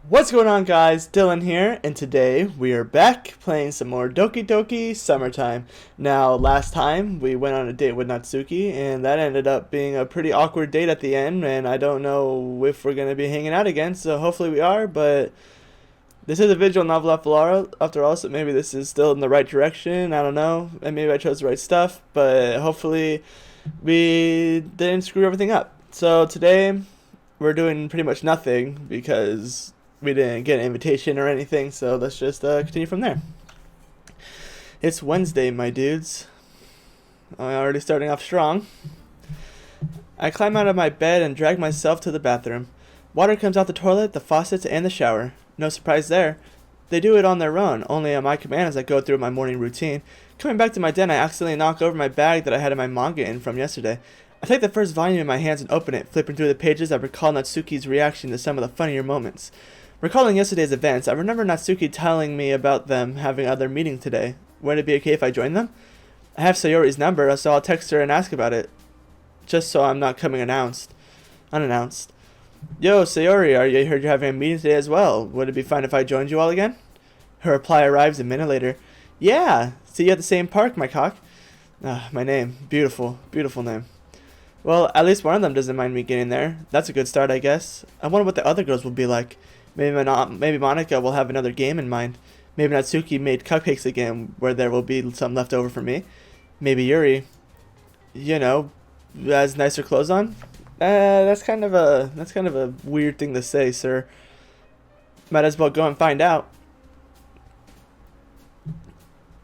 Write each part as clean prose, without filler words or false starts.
What's going on, guys? Dylan here, and today we are back playing some more Doki Summertime. Now, last time we went on a date with Natsuki, and that ended up being a pretty awkward date at the end, and I don't know if we're going to be hanging out again, so hopefully we are, but this is a visual novel after all, so maybe this is still in the right direction, I don't know, and maybe I chose the right stuff, but hopefully we didn't screw everything up. So today we're doing pretty much nothing because we didn't get an invitation or anything, so let's just continue from there. It's Wednesday, my dudes. I'm already starting off strong. I climb out of my bed and drag myself to the bathroom. Water comes out the toilet, the faucets, and the shower. No surprise there. They do it on their own, only on my command as I go through my morning routine. Coming back to my den, I accidentally knock over my bag that I had my manga in from yesterday. I take the first volume in my hands and open it, flipping through the pages. I recall Natsuki's reaction to some of the funnier moments. Recalling yesterday's events, I remember Natsuki telling me about them having other meeting today. Would it be okay if I join them? I have Sayori's number, so I'll text her and ask about it. Just so I'm not coming unannounced. Yo, Sayori, I heard you're having a meeting today as well. Would it be fine if I joined you all again? Her reply arrives a minute later. Yeah, see you at the same park, my cock. My name. Beautiful, beautiful name. Well, at least one of them doesn't mind me getting there. That's a good start, I guess. I wonder what the other girls will be like. Maybe Monica will have another game in mind. Maybe Natsuki made cupcakes again, where there will be some left over for me. Maybe Yuri, has nicer clothes on. That's kind of a weird thing to say, sir. Might as well go and find out.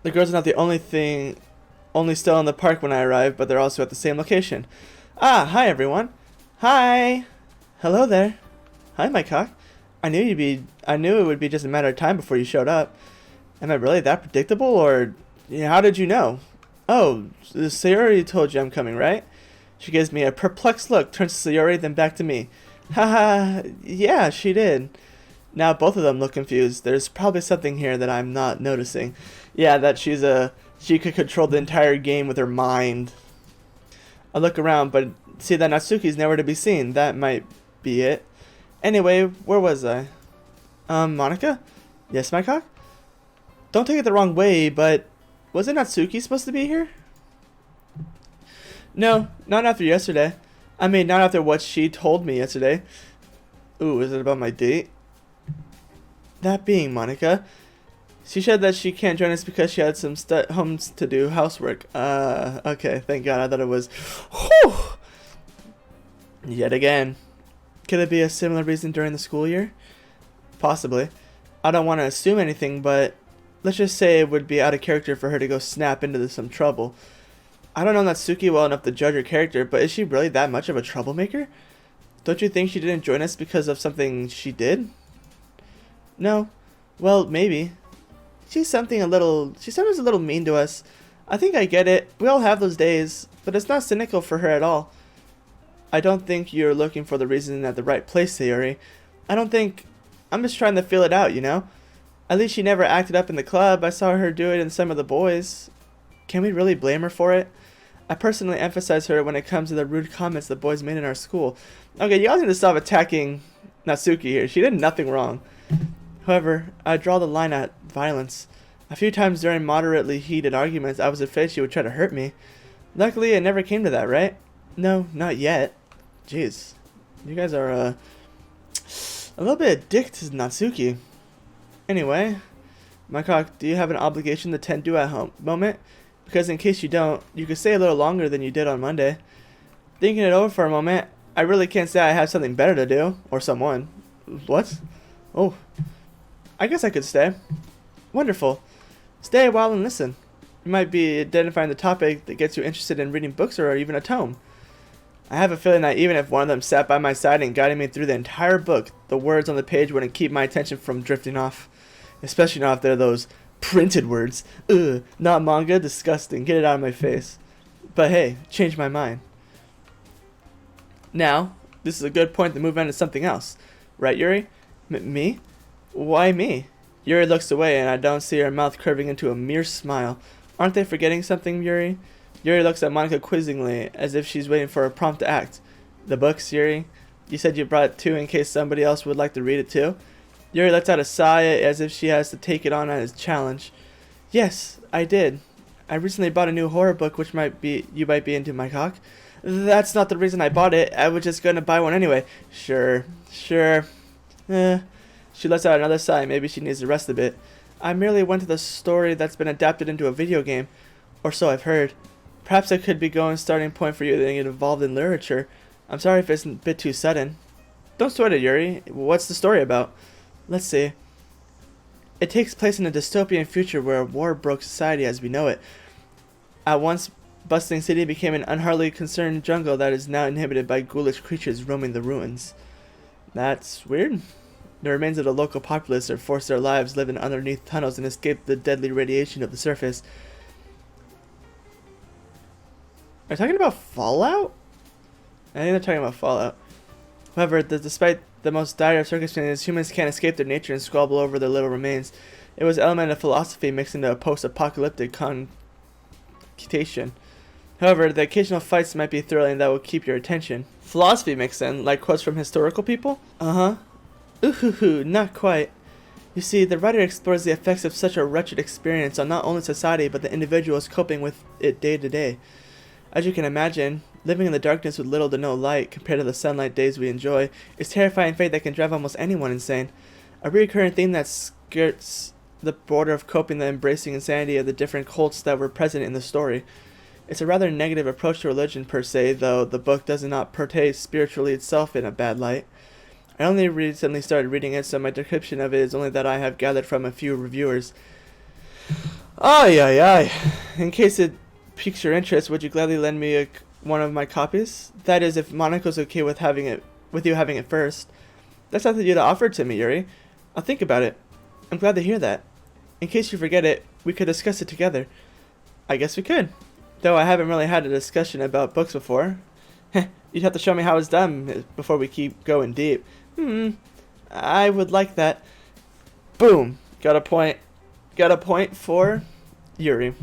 The girls are not the only still in the park when I arrive, but they're also at the same location. Ah, hi everyone. Hi. Hello there. Hi, my cock. I knew it would be just a matter of time before you showed up. Am I really that predictable, or how did you know? Oh, Sayori told you I'm coming, right? She gives me a perplexed look, turns to Sayori, then back to me. Haha, yeah, she did. Now both of them look confused. There's probably something here that I'm not noticing. Yeah, that she could control the entire game with her mind. I look around, but see that Natsuki's nowhere to be seen. That might be it. Anyway, where was I? Monica? Yes, my cock? Don't take it the wrong way, but wasn't Natsuki supposed to be here? No, not after yesterday. I mean, not after what she told me yesterday. Ooh, is it about my date? That being Monica. She said that she can't join us because she had some homes to do, housework. Okay, thank God. I thought it was... Whew! Yet again. Could it be a similar reason during the school year? Possibly. I don't want to assume anything, but let's just say it would be out of character for her to go snap into some trouble. I don't know Natsuki well enough to judge her character, but is she really that much of a troublemaker? Don't you think she didn't join us because of something she did? No. Well, maybe. She's sometimes a little mean to us. I think I get it. We all have those days, but it's not cynical for her at all. I don't think you're looking for the reason at the right place, Sayori. I'm just trying to feel it out, At least she never acted up in the club. I saw her do it in some of the boys. Can we really blame her for it? I personally emphasize her when it comes to the rude comments the boys made in our school. Okay, you all need to stop attacking Natsuki here. She did nothing wrong. However, I draw the line at violence. A few times during moderately heated arguments, I was afraid she would try to hurt me. Luckily, it never came to that, right? No, not yet. Jeez. You guys are, a little bit of dick to Natsuki. Anyway, my cock, do you have an obligation to tend to at home moment? Because in case you don't, you could stay a little longer than you did on Monday. Thinking it over for a moment, I really can't say I have something better to do. Or someone. What? Oh. I guess I could stay. Wonderful. Stay a while and listen. You might be identifying the topic that gets you interested in reading books or even a tome. I have a feeling that even if one of them sat by my side and guided me through the entire book, the words on the page wouldn't keep my attention from drifting off. Especially not if they're those printed words. Ugh, not manga, disgusting, get it out of my face. But hey, changed my mind. Now, this is a good point to move on to something else. Right, Yuri? Me? Why me? Yuri looks away and I don't see her mouth curving into a mere smile. Aren't they forgetting something, Yuri? Yuri looks at Monica quizzingly, as if she's waiting for a prompt to act. The books, Yuri? You said you brought two in case somebody else would like to read it too? Yuri lets out a sigh as if she has to take it on as a challenge. Yes, I did. I recently bought a new horror book which you might be into, my cock. That's not the reason I bought it. I was just gonna buy one anyway. Sure. She lets out another sigh. Maybe she needs to rest a bit. I merely went to the story that's been adapted into a video game. Or so I've heard. Perhaps it could be going starting point for you to get involved in literature. I'm sorry if it's a bit too sudden. Don't sweat it, Yuri. What's the story about? Let's see. It takes place in a dystopian future where a war broke society as we know it. At once bustling city became an unhardly concerned jungle that is now inhabited by ghoulish creatures roaming the ruins. That's weird. The remains of the local populace are forced their lives, living underneath tunnels, and escape the deadly radiation of the surface. Are you talking about Fallout? I think they're talking about Fallout. However, despite the most dire of circumstances, humans can't escape their nature and squabble over their little remains. It was an element of philosophy mixed into a post-apocalyptic connotation. However, the occasional fights might be thrilling that will keep your attention. Philosophy mixed in, like quotes from historical people? Uh-huh. Ooh, not quite. You see, the writer explores the effects of such a wretched experience on not only society but the individuals coping with it day to day. As you can imagine, living in the darkness with little to no light compared to the sunlight days we enjoy is a terrifying fate that can drive almost anyone insane. A recurring theme that skirts the border of coping the embracing insanity of the different cults that were present in the story. It's a rather negative approach to religion per se, though the book does not portray spiritually itself in a bad light. I only recently started reading it, so my description of it is only that I have gathered from a few reviewers. Ay. In case it piques your interest, would you gladly lend me one of my copies? That is, if Moniko's okay with you having it first. That's nothing you to offer to me, Yuri. I'll think about it. I'm glad to hear that. In case you forget it, we could discuss it together. I guess we could. Though I haven't really had a discussion about books before. You'd have to show me how it's done before we keep going deep. I would like that. Boom. Got a point. Got a point for Yuri.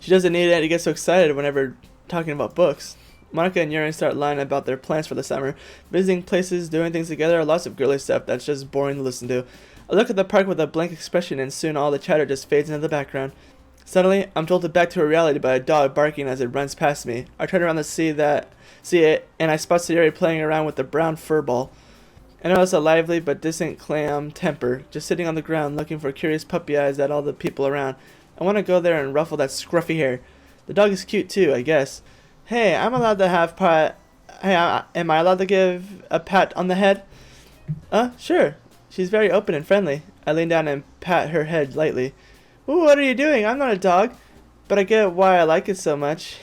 She doesn't need it to get so excited whenever talking about books. Monica and Yuri start lying about their plans for the summer, visiting places, doing things together, lots of girly stuff that's just boring to listen to. I look at the park with a blank expression and soon all the chatter just fades into the background. Suddenly, I'm jolted back to reality by a dog barking as it runs past me. I turn around to see it, and I spot Sayori playing around with the brown fur ball. I notice a lively but distant clam temper, just sitting on the ground looking for curious puppy eyes at all the people around. I want to go there and ruffle that scruffy hair. The dog is cute too, I guess. Hey, am I allowed to give a pat on the head? Sure. She's very open and friendly. I lean down and pat her head lightly. Ooh, what are you doing? I'm not a dog. But I get why I like it so much.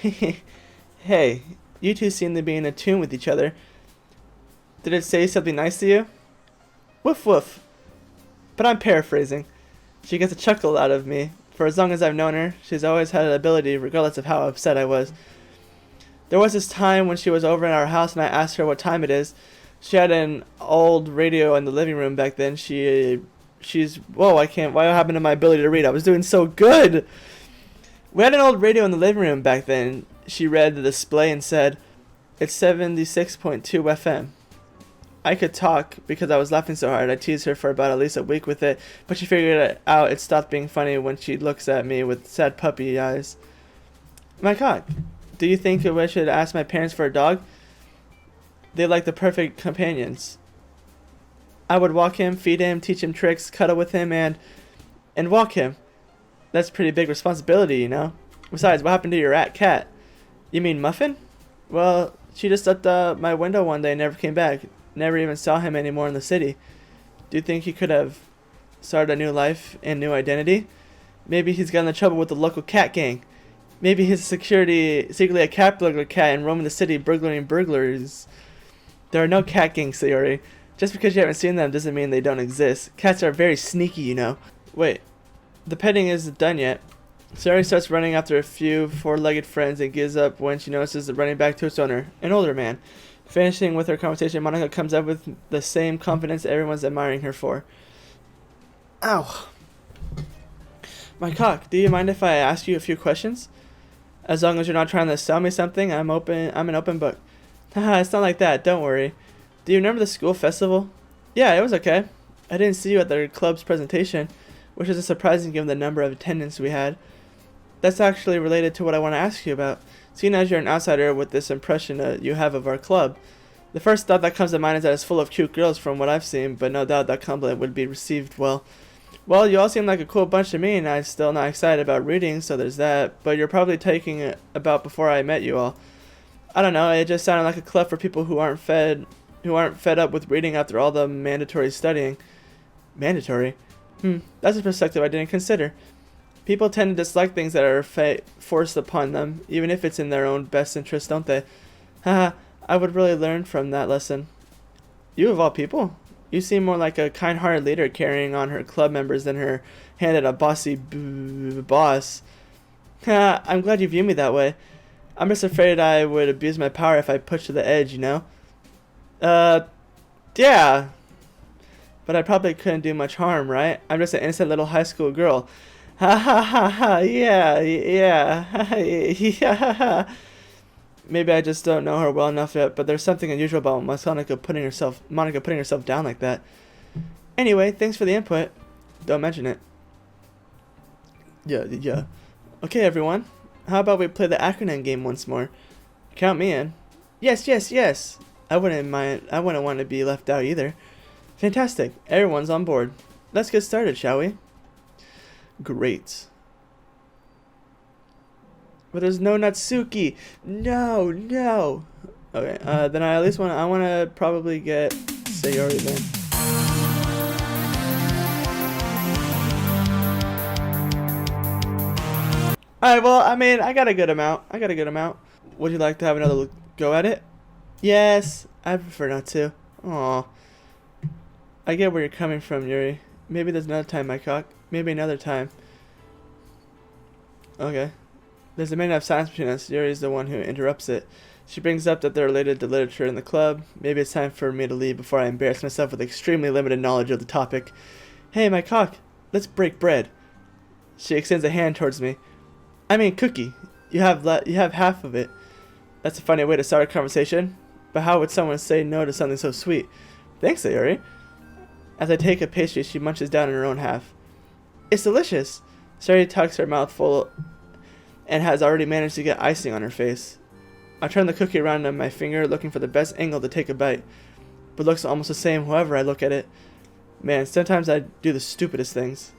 Hey, you two seem to be in tune with each other. Did it say something nice to you? Woof woof. But I'm paraphrasing. She gets a chuckle out of me. For as long as I've known her, she's always had an ability, regardless of how upset I was. There was this time when she was over in our house and I asked her what time it is. She had an old radio in the living room back then. Whoa, what happened to my ability to read? I was doing so good! We had an old radio in the living room back then. She read the display and said, "It's 76.2 FM. I could talk because I was laughing so hard. I teased her for about at least a week with it, but she figured out it stopped being funny when she looks at me with sad puppy eyes. My God, do you think I should ask my parents for a dog? They like the perfect companions. I would walk him, feed him, teach him tricks, cuddle with him, and walk him. That's a pretty big responsibility, you know. Besides, what happened to your cat? You mean Muffin? Well, she just left my window one day and never came back. Never even saw him anymore in the city. Do you think he could have started a new life and new identity? Maybe he's got into trouble with the local cat gang. Maybe he's secretly a cat burglar cat and roaming the city burglaring burglars. There are no cat gangs, Sayori. Just because you haven't seen them doesn't mean they don't exist. Cats are very sneaky, you know. Wait, the petting isn't done yet. Sayori starts running after a few four-legged friends and gives up when she notices it running back to its owner, an older man. Finishing with her conversation, Monica comes up with the same confidence everyone's admiring her for. Ow. My cock, do you mind if I ask you a few questions? As long as you're not trying to sell me something, I'm an open book. Haha, it's not like that, don't worry. Do you remember the school festival? Yeah, it was okay. I didn't see you at the club's presentation, which is surprising given the number of attendance we had. That's actually related to what I want to ask you about. Seeing as you're an outsider with this impression you have of our club, the first thought that comes to mind is that it's full of cute girls from what I've seen, but no doubt that compliment would be received well. Well, you all seem like a cool bunch to me, and I'm still not excited about reading, so there's that, but you're probably taking it about before I met you all. I don't know, it just sounded like a club for people who aren't fed up with reading after all the mandatory studying. Mandatory? That's a perspective I didn't consider. People tend to dislike things that are forced upon them, even if it's in their own best interest, don't they? Haha, I would really learn from that lesson. You of all people? You seem more like a kind-hearted leader carrying on her club members than her hand at a bossy boss. Haha, I'm glad you view me that way. I'm just afraid I would abuse my power if I pushed to the edge, you know? Yeah. But I probably couldn't do much harm, right? I'm just an innocent little high school girl. Ha ha ha ha, yeah, yeah. Maybe I just don't know her well enough yet, but there's something unusual about Monica putting herself down like that. Anyway, thanks for the input. Don't mention it. Yeah. Okay, everyone. How about we play the acronym game once more? Count me in. Yes. I wouldn't want to be left out either. Fantastic. Everyone's on board. Let's get started, shall we? Great. But there's no Natsuki. No. Okay, then I want to probably get Sayori then. Alright, well, I mean, I got a good amount. Would you like to have another go at it? Yes, I prefer not to. Aw. I get where you're coming from, Yuri. Maybe there's another time, my cock. Maybe another time. Okay. There's a minute of silence between us. Yuri's the one who interrupts it. She brings up that they're related to literature in the club. Maybe it's time for me to leave before I embarrass myself with extremely limited knowledge of the topic. Hey, my cock. Let's break bread. She extends a hand towards me. I mean, cookie. You have half of it. That's a funny way to start a conversation. But how would someone say no to something so sweet? Thanks, Sayori. As I take a pastry, she munches down on her own half. It's delicious. Sayori tucks her mouth full and has already managed to get icing on her face. I turn the cookie around on my finger, looking for the best angle to take a bite, but looks almost the same however I look at it. Man, sometimes I do the stupidest things.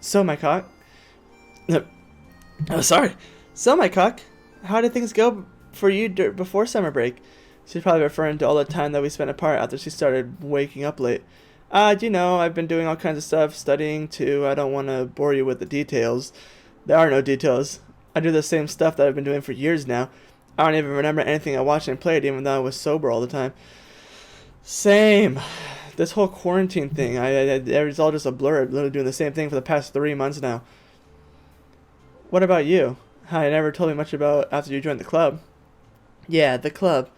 So, my cock. So, my cock, how did things go for you before summer break? She's probably referring to all the time that we spent apart after she started waking up late. You know, I've been doing all kinds of stuff, studying too. I don't want to bore you with the details. There are no details. I do the same stuff that I've been doing for years now. I don't even remember anything I watched and played, even though I was sober all the time. Same. This whole quarantine thing, it's all just a blur. I've literally doing the same thing for the past 3 months now. What about you? I never told me much about after you joined the club. Yeah, the club.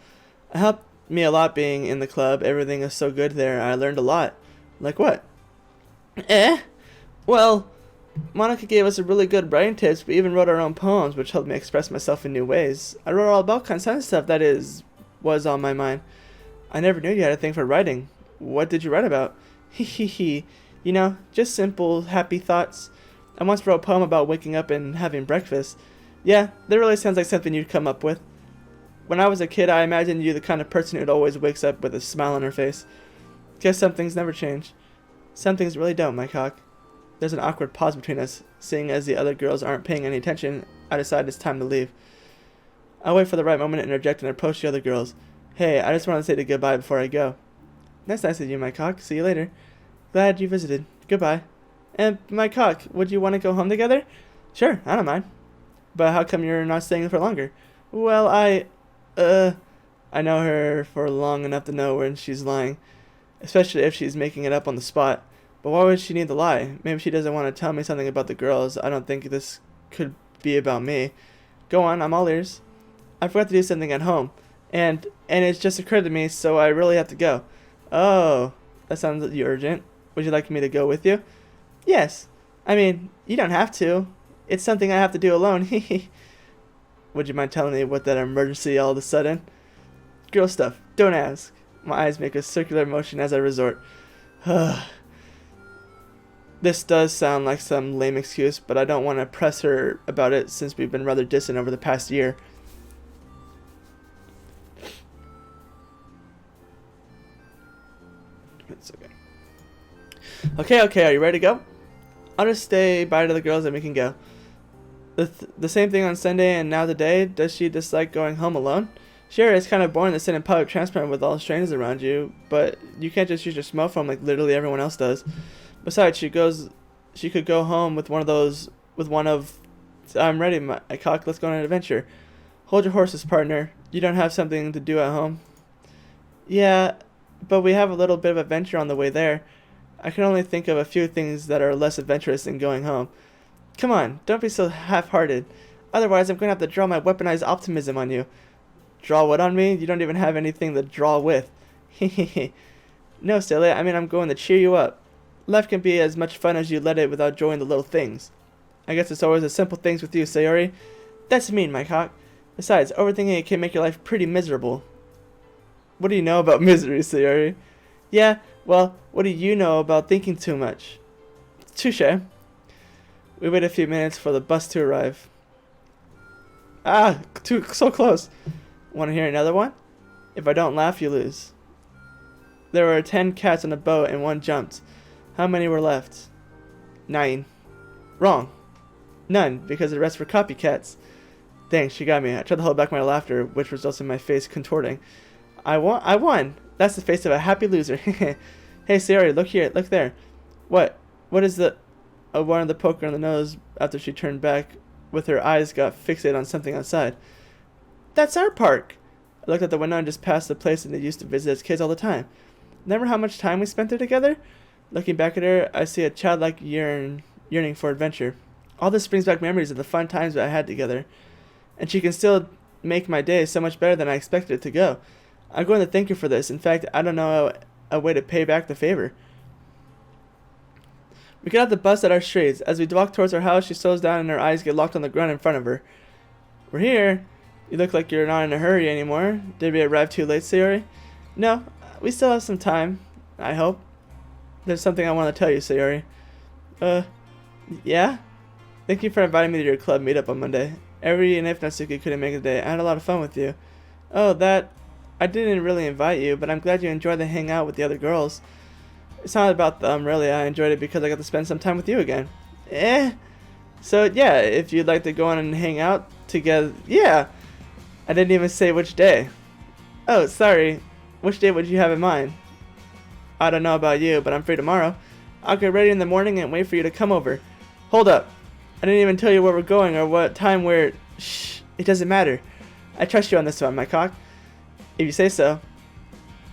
It helped me a lot being in the club. Everything is so good there. I learned a lot. Like what? Well, Monica gave us a really good writing tips. We even wrote our own poems, which helped me express myself in new ways. I wrote all about kinds of stuff that was on my mind. I never knew you had a thing for writing. What did you write about? You know, just simple, happy thoughts. I once wrote a poem about waking up and having breakfast. Yeah, that really sounds like something you'd come up with. When I was a kid, I imagined you the kind of person who always wakes up with a smile on her face. Guess some things never change. Some things really don't, my cock. There's an awkward pause between us. Seeing as the other girls aren't paying any attention, I decide it's time to leave. I wait for the right moment to interject and approach the other girls. Hey, I just wanted to say goodbye before I go. That's nice of you, my cock. See you later. Glad you visited. Goodbye. And, my cock, would you want to go home together? Sure, I don't mind. But how come you're not staying for longer? Well, I know her for long enough to know when she's lying. Especially if she's making it up on the spot. But why would she need to lie? Maybe she doesn't want to tell me something about the girls. I don't think this could be about me. Go on, I'm all ears. I forgot to do something at home. And it's just occurred to me, so I really have to go. Oh, that sounds urgent. Would you like me to go with you? Yes. I mean, you don't have to. It's something I have to do alone. Would you mind telling me what that emergency all of a sudden? Girl stuff. Don't ask. My eyes make a circular motion as I resort. This does sound like some lame excuse, but I don't want to press her about it since we've been rather distant over the past year. It's okay. Okay, are you ready to go? I'll just say bye to the girls and we can go. The same thing on Sunday and now today. Does she dislike going home alone? Sure, it's kind of boring to sit in public transport with all strangers around you, but you can't just use your smartphone like literally everyone else does. Besides, she could go home with one of, I'm ready, my cock, let's go on an adventure. Hold your horses, partner. You don't have something to do at home? Yeah, but we have a little bit of adventure on the way there. I can only think of a few things that are less adventurous than going home. Come on, don't be so half-hearted. Otherwise, I'm going to have to draw my weaponized optimism on you. Draw what on me? You don't even have anything to draw with. Hehehe. No, silly, I mean I'm going to cheer you up. Life can be as much fun as you let it without enjoying the little things. I guess it's always the simple things with you, Sayori. That's mean, my cock. Besides, overthinking it can make your life pretty miserable. What do you know about misery, Sayori? Yeah, well, what do you know about thinking too much? Touche. We wait a few minutes for the bus to arrive. Ah, so close. Want to hear another one? If I don't laugh, you lose. There were 10 cats on the boat and one jumped. How many were left? 9. Wrong. None, because the rest were copycats. Dang, she got me. I tried to hold back my laughter, which results in my face contorting. I won! That's the face of a happy loser. Hey, Sayori, look here, look there. What? What is the... I wanted to poke her on the nose after she turned back, with her eyes got fixated on something outside. That's our park! I looked out the window and just passed the place that they used to visit as kids all the time. Remember how much time we spent there together? Looking back at her, I see a childlike yearning for adventure. All this brings back memories of the fun times that I had together. And she can still make my day so much better than I expected it to go. I'm going to thank her for this. In fact, I don't know a way to pay back the favor. We get out the bus at our streets. As we walk towards our house, she slows down and her eyes get locked on the ground in front of her. We're here. You look like you're not in a hurry anymore. Did we arrive too late, Sayori? No, we still have some time, I hope. There's something I want to tell you, Sayori. Yeah? Thank you for inviting me to your club meetup on Monday. Eri and if Natsuki couldn't make it today. I had a lot of fun with you. Oh, I didn't really invite you, but I'm glad you enjoyed the hangout with the other girls. It's not about them, really. I enjoyed it because I got to spend some time with you again. So, yeah, if you'd like to go on and hang out together... Yeah! I didn't even say which day. Oh, sorry. Which day would you have in mind? I don't know about you, but I'm free tomorrow. I'll get ready in the morning and wait for you to come over. Hold up. I didn't even tell you where we're going or what time we're... Shh. It doesn't matter. I trust you on this one, my cock. If you say so.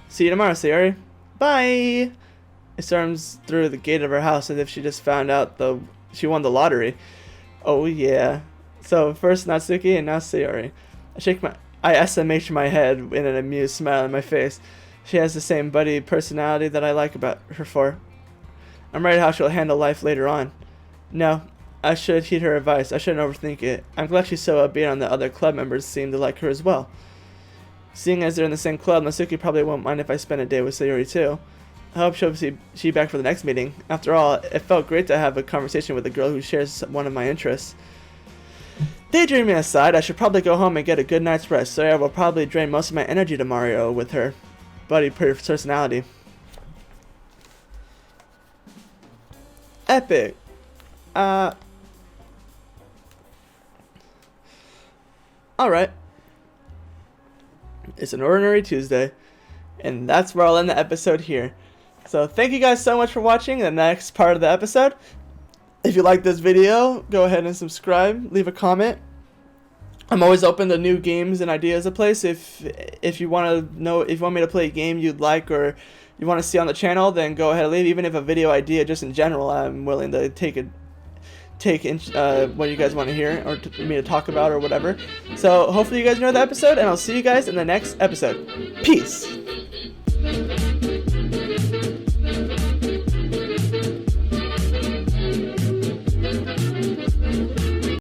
See you tomorrow, Sayori. Bye! It storms through the gate of her house as if she just found out she won the lottery. Oh yeah. So first Natsuki and now Sayori. I SMH my head in an amused smile on my face. She has the same buddy personality that I like about her for. I'm worried how she'll handle life later on. No, I should heed her advice. I shouldn't overthink it. I'm glad she's so upbeat on the other club members seem to like her as well. Seeing as they're in the same club, Natsuki probably won't mind if I spend a day with Sayori too. I hope she'll be back for the next meeting. After all, it felt great to have a conversation with a girl who shares one of my interests. Daydreaming aside, I should probably go home and get a good night's rest, so I will probably drain most of my energy tomorrow with her buddy personality. Epic. Alright. It's an ordinary Tuesday, and that's where I'll end the episode here. So thank you guys so much for watching the next part of the episode. If you like this video, go ahead and subscribe, leave a comment. I'm always open to new games and ideas to play. So if you want to know, if you want me to play a game you'd like or you want to see on the channel, then go ahead and leave. Even if a video idea, just in general, I'm willing to take what you guys want to hear or me to talk about or whatever. So hopefully you guys enjoyed the episode, and I'll see you guys in the next episode. Peace.